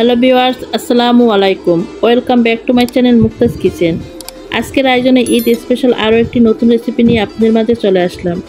Hello viewers, আসসালামু আলাইকুম। Welcome back to my channel Muktaj kitchen. আজকের আয়োজনে ঈদ স্পেশাল আরও একটি নতুন রেসিপি নিয়ে আপনাদের মাঝে চলে আসলাম।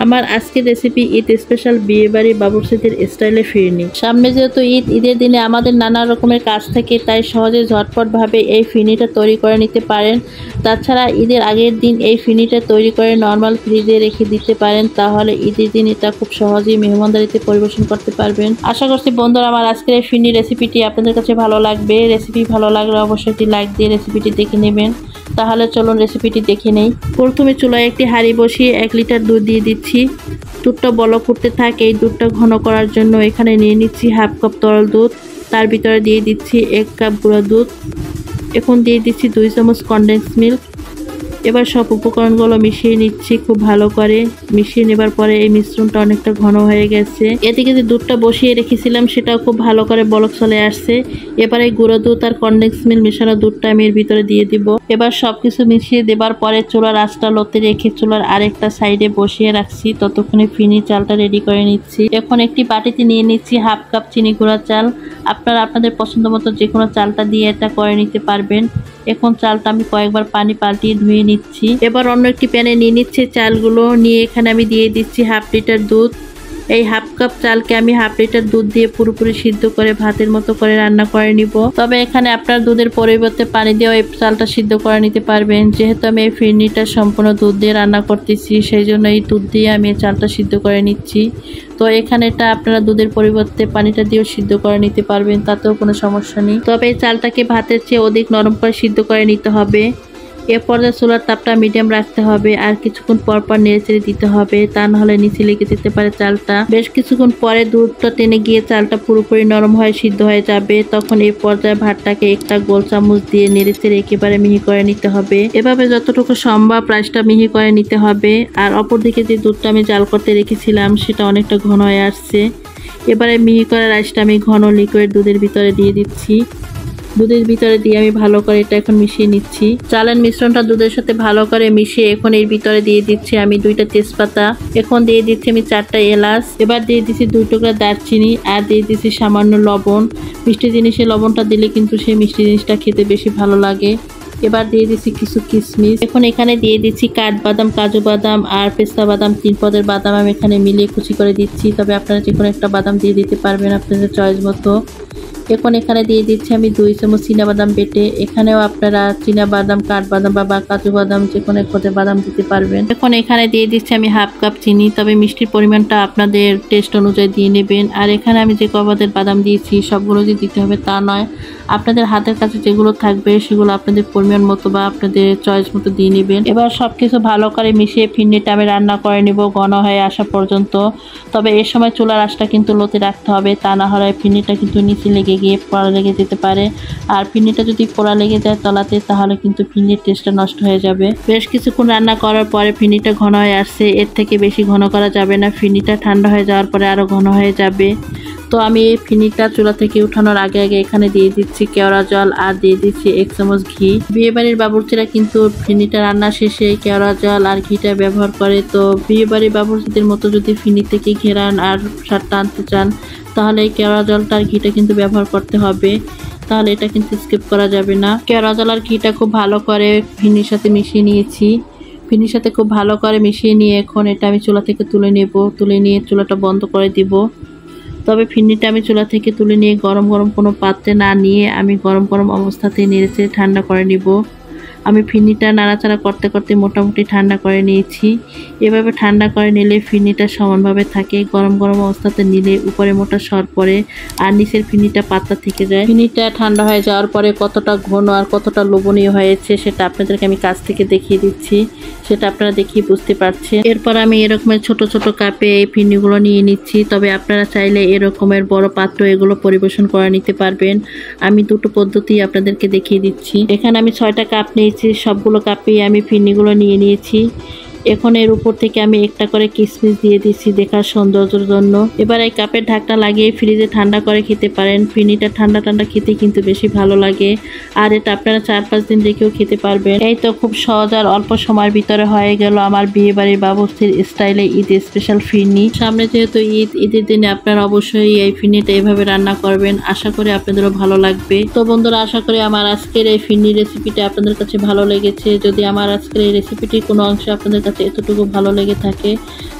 আমার আজকের রেসিপি ঈদ স্পেশাল বিয়েবাড়ি বাবুর্চিদের স্টাইলে ফিরনি। সামনে যেহেতু ঈদের দিনে আমাদের নানা রকমের কাজ থাকে, তাই সহজে ঝটপটভাবে এই ফিরনিটা তৈরি করে নিতে পারেন। তাছাড়া ঈদের আগের দিন এই ফিরনিটা তৈরি করে নর্মাল ফ্রিজে রেখে দিতে পারেন, তাহলে ঈদের দিন এটা খুব সহজেই মেহমানদারিতে পরিবেশন করতে পারবেন। আশা করছি বন্ধুরা আমার আজকের এই ফিরনি রেসিপিটি আপনাদের কাছে ভালো লাগবে। রেসিপি ভালো লাগলে অবশ্যই একটি লাইক দিয়ে রেসিপিটি দেখে নেবেন। তাহলে চলুন রেসিপিটি দেখে নেই। প্রথমে চুলায় একটি হাঁড়ি বসিয়ে 1 লিটার দুধ দিয়ে দিচ্ছি। দুধটা বলক করতে থাকে। এই দুধটা ঘন করার জন্য এখানে নিয়ে নিচ্ছি হাফ কাপ তরল দুধ। তার ভিতরে দিয়ে দিচ্ছি 1 কাপ গুঁড়া দুধ। এখন দিয়ে দিচ্ছি 2 চামচ কনডেন্স মিল্ক। এবার সব উপকরণগুলো মিশিয়ে নিচ্ছি খুব ভালো করে। মিশিয়ে নেবার পরে এই মিশ্রণটা অনেকটা ঘন হয়ে গেছে। এদিকে যে দুধটা বসিয়ে রেখেছিলাম সেটাও খুব ভালো করে বলক চলে আসছে। এবারে গুঁড়ো দুধ আর কনডেন্স মিল্ক মেশানো দুধটা আমি এর ভিতরে দিয়ে দিব। এবার সবকিছু মিশিয়ে দেবার পরে চুলার আঁচটা লোতে রেখে চুলার আরেকটা সাইডে বসিয়ে রাখছি। ততক্ষণে ফিরনি চালটা রেডি করে নিচ্ছি। এখন একটি বাটিতে নিয়ে নিচ্ছি হাফ কাপ চিনি গুঁড়া চাল। আপনারা আপনাদের পছন্দ মতো যে কোনো চালটা দিয়ে এটা করে নিতে পারবেন। এখন চালটা আমি কয়েকবার পানি পাল্টিয়ে ধুয়ে নিচ্ছি। এবার অন্য একটি প্যানে নিয়ে নিচ্ছে চালগুলো। নিয়ে এখানে আমি দিয়ে দিচ্ছি হাফ লিটার দুধ। এই হাফ কাপ চালকে আমি হাফ লিটার দুধ দিয়ে পুরোপুরি সিদ্ধ করে ভাতের মতো করে রান্না করে নিব। তবে এখানে আপনার দুধের পরিবর্তে পানি দিয়েও এই চালটা সিদ্ধ করে নিতে পারবেন। যেহেতু আমি এই ফিরনিটা সম্পূর্ণ দুধ দিয়ে রান্না করতেছি, সেই জন্য এই দুধ দিয়ে আমি এই চালটা সিদ্ধ করে নিচ্ছি। তো এখানে এটা আপনারা দুধের পরিবর্তে পানিটা দিয়েও সিদ্ধ করে নিতে পারবেন, তাতেও কোনো সমস্যা নেই। তবে এই চালটাকে ভাতের চেয়ে অধিক নরম করে সিদ্ধ করে নিতে হবে। এ পর্যায়ে চুলার তাপটা মিডিয়াম রাখতে হবে আর কিছুক্ষণ পর পর নেড়েচেড়ে দিতে হবে, তা নাহলে নিচে লেগে যেতে পারে চালটা। বেশ কিছুক্ষণ পরে দুধটা টেনে গিয়ে চালটা পুরোপুরি নরম হয়ে সিদ্ধ হয়ে যাবে। তখন এই পর্যায়ে ভাতটাকে একটা গোল চামচ দিয়ে নেড়েচেড়ে একেবারে মিহি করে নিতে হবে। এভাবে যতটুকু সম্ভব রাইসটা মিহি করে নিতে হবে। আর অপরদিকে যে দুধটা আমি জাল করতে রেখেছিলাম সেটা অনেকটা ঘন হয়ে আসছে। এবারে মিহি করে রাইসটা আমি ঘন লিকুইড দুধের ভিতরে দিয়ে দিচ্ছি। দুধের ভিতরে দিয়ে আমি ভালো করে এটা এখন মিশিয়ে নিচ্ছি। চালের মিশ্রণটা দুধের সাথে ভালো করে মিশিয়ে এখন এর ভিতরে দিয়ে দিচ্ছি আমি 2টা তেজপাতা। এখন দিয়ে দিচ্ছি আমি 4টা এলাচ। এবার দিয়ে দিচ্ছি 2 টুকরা দারচিনি আর দিয়ে দিচ্ছি সামান্য লবণ। মিষ্টি জিনিসে লবণটা দিলে কিন্তু সেই মিষ্টি জিনিসটা খেতে বেশি ভালো লাগে। এবার দিয়ে দিচ্ছি কিছু কিশমিশ। এখন এখানে দিয়ে দিচ্ছি কাঠবাদাম, কাজু বাদাম আর পেস্তা বাদাম, 3 পদের বাদাম আমি এখানে মিলিয়ে কুচি করে দিচ্ছি। তবে আপনারা যে কোনো একটা বাদাম দিয়ে দিতে পারবেন আপনাদের চয়েস মতো। এখন এখানে দিয়ে দিচ্ছি আমি 2 চামচ চীনাবাদাম বেটে। এখানেও আপনারা চীনাবাদাম, কাঠবাদাম বা কাজু বাদাম যে কোনো এক পদের বাদাম দিতে পারবেন। এখন এখানে দিয়ে দিচ্ছি আমি হাফ কাপ চিনি। তবে মিষ্টির পরিমাণটা আপনাদের টেস্ট অনুযায়ী দিয়ে নেবেন। আর এখানে আমি যে কবাদের বাদাম দিয়েছি সবগুলো যে দিতে হবে তা নয়, আপনাদের হাতের কাছে যেগুলো থাকবে সেগুলো আপনাদের পরিমাণ মতো বা আপনাদের চয়েস মতো দিয়ে নেবেন। এবার সবকিছু ভালো করে মিশিয়ে ফিরনিটা আমি রান্না করে নেব ঘন হয়ে আসা পর্যন্ত। তবে এর সময় চুলার আঁচটা কিন্তু লোতে রাখতে হবে, তা না হলে ফিরনিটা কিন্তু নিচে লেগে গিয়ে পোড়া লেগে যেতে পারে। আর ফিরনিটা যদি পোড়া লেগে যায় তলাতে, তাহলে কিন্তু ফিরনির টেস্টটা নষ্ট হয়ে যাবে। বেশ কিছুক্ষণ রান্না করার পরে ফিরনিটা ঘন হয়ে আসছে। এর থেকে বেশি ঘন করা যাবে না, ফিরনিটা ঠান্ডা হয়ে যাওয়ার পরে আরও ঘন হয়ে যাবে। তো আমি এই ফিরনিটা চুলা থেকে উঠানোর আগে এখানে দিয়ে দিচ্ছি কেওড়া জল আর দিয়ে দিচ্ছি 1 চামচ ঘি। বিয়েবাড়ির বাবুর্চিরা কিন্তু ফিরনিটা রান্না শেষে কেওড়া জল আর ঘিটা ব্যবহার করে। তো বিয়েবাড়ির বাবুর্চিদের মতো যদি ফিরনি থেকে ঘেরান আর স্বাদটা আনতে চান, তাহলে এই কেওড়া জলটা আর ঘিটা কিন্তু ব্যবহার করতে হবে, তাহলে এটা কিন্তু স্কিপ করা যাবে না। কেওড়া জল আর ঘিটা খুব ভালো করে ফিরনির সাথে মিশিয়ে নিয়েছি। ফিরনির সাথে খুব ভালো করে মিশিয়ে নিয়ে এখন এটা আমি চুলা থেকে তুলে নেব। তুলে নিয়ে চুলাটা বন্ধ করে দিব। তবে ফিরনিটা আমি চুলা থেকে তুলে নিয়ে গরম গরম কোনো পাত্রে না নিয়ে আমি গরম গরম অবস্থাতেই নেড়েচেড়ে ঠান্ডা করে নিব। আমি ফিরনিটা নাড়াচাড়া করতে করতে মোটামুটি ঠান্ডা করে নিয়েছি। এভাবে ঠান্ডা করে নিলে ফিরনিটা সমানভাবে থাকে। গরম গরম অবস্থাতে নিলে উপরে মোটা সর পড়ে আর নিচের ফিরনিটা পাতলা থেকে যায়। ফিরনিটা ঠান্ডা হয়ে যাওয়ার পরে কতটা ঘন আর কতটা লোভনীয় হয়েছে সেটা আপনাদেরকে আমি কাছ থেকে দেখিয়ে দিচ্ছি, সেটা আপনারা দেখিয়ে বুঝতে পারছেন। এরপর আমি এরকমের ছোট ছোট কাপে এই ফিরনিগুলো নিয়ে নিচ্ছি। তবে আপনারা চাইলে এরকমের বড় পাত্র এগুলো পরিবেশন করে নিতে পারবেন। আমি দুটো পদ্ধতি আপনাদেরকে দেখিয়ে দিচ্ছি। এখানে আমি 6টা কাপ নিয়েছি। সবগুলো কাপেই আমি ফিরনিগুলো নিয়ে নিয়েছি। এখন এর উপর থেকে আমি একটা করে কিশমিশ দিয়ে দিচ্ছি দেখার সৌন্দর্যের জন্য। এবার এই কাপের ঢাকনা লাগিয়ে ফ্রিজে ঠান্ডা করে খেতে পারেন। ফিরনিটা ঠান্ডা ঠান্ডা খেতে কিন্তু বেশি ভালো লাগে, আর এটা আপনারা 4-5 দিন রেখেও খেতে পারবেন। এই তো খুব সহজ আর অল্প সময়ের ভিতরে হয়ে গেল আমার বিয়ে বাড়ির বাবুর্চির স্টাইলে ঈদ স্পেশাল ফিরনি। সামনে যেহেতু ঈদের দিনে আপনারা অবশ্যই এই ফিরনিটা এভাবে রান্না করবেন। আশা করি আপনাদেরও ভালো লাগবে। তো বন্ধুরা, আশা করি আমার আজকের এই ফিরনি রেসিপিটা আপনাদের কাছে ভালো লেগেছে। যদি আমার আজকের এই রেসিপিটির কোনো অংশ আপনাদের কাছে এতটুকু ভালো লেগে থাকে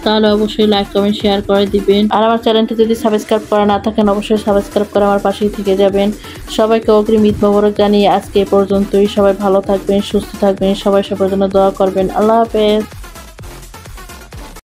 তাহলে অবশ্যই লাইক কমেন্ট শেয়ার করে দিবেন। আর আমার চ্যানেলটি যদি সাবস্ক্রাইব করা না থাকেন অবশ্যই সাবস্ক্রাইব করে আমার পাশেই থেকে যাবেন। সবাইকে অগ্রিম ঈদ মোবারক জানিয়ে আজকে এ পর্যন্তই। সবাই ভালো থাকবেন, সুস্থ থাকবেন, সবাই সবার জন্য দোয়া করবেন। আল্লাহ হাফেজ।